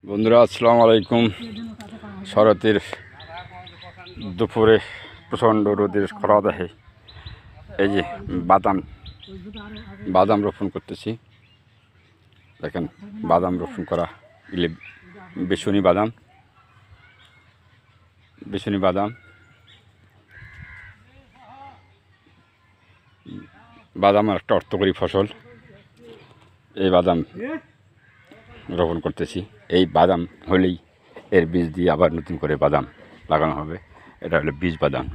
বন্ধুরা আসসালামু আলাইকুম। শরতের দুপুরে প্রচণ্ড রোদের খরা দেখে এই যে বাদাম রোপণ করতেছি। দেখেন বাদাম রোপণ করা এগুলি বেসুনি বাদাম একটা অর্থকরী ফসল। এই বাদাম রোপণ করতেছি। এই বাদাম হলেই এর বীজ দিয়ে আবার নতুন করে বাদাম লাগানো হবে। এটা হলো বীজ বাদাম।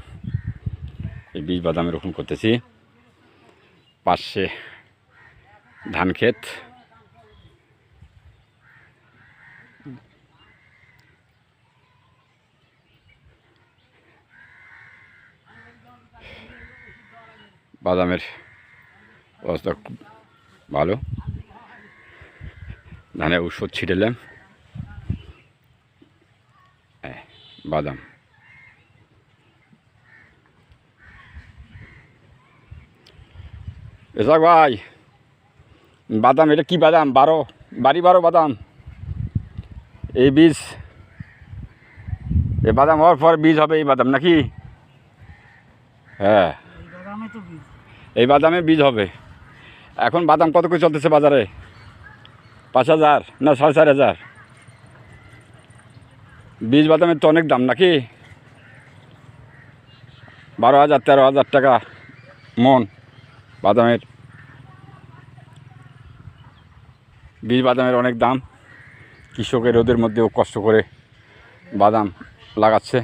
এই বীজ বাদাম রোপণ করতেছি। পাশে ধান ক্ষেত, বাদামের অবস্থা খুব ভালো। ধানে ওষুধ ছিটালাম। বাদাম এসাক ভাই, বাদাম এটা কি বাদাম? বাড়ি বাদাম। এই বীজ, এই বাদাম হওয়ার পর বীজ হবে এই বাদাম নাকি? হ্যাঁ, এই বাদামে বীজ হবে। এখন বাদাম কত করে চলতেছে বাজারে? 5,000 না 4,500? বীজ বাদামের তো অনেক দাম নাকি? 12,000 13,000 টাকা মন বাদামের। বীজ বাদামের অনেক দাম। কৃষকের রোদের মধ্যেও কষ্ট করে বাদাম লাগাচ্ছে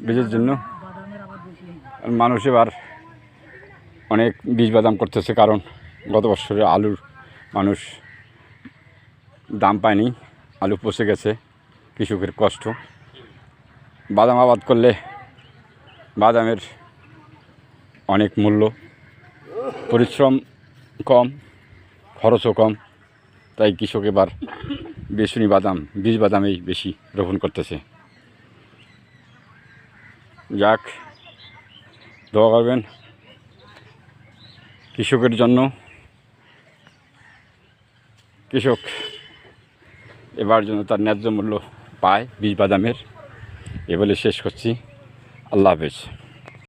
বীজের জন্য। মানুষ এবার অনেক বীজ বাদাম করতেছে, কারণ গত বছরে আলুর মানুষ দাম পায়নি, আলু পচে গেছে। কৃষকের কষ্ট। বাদাম আবাদ করলে বাদামের অনেক মূল্য, পরিশ্রম কম, খরচও কম। তাই কৃষক এবার বেসুনি বাদাম, বীজ বাদামেই বেশি রোপণ করতেছে। যাক, দোয়া করবেন কৃষকের জন্য। কৃষক এবার জন্য তার ন্যায্য মূল্য পায় বীজ বাদামের। এ বলে শেষ করছি। আল্লাহ হাফেজ।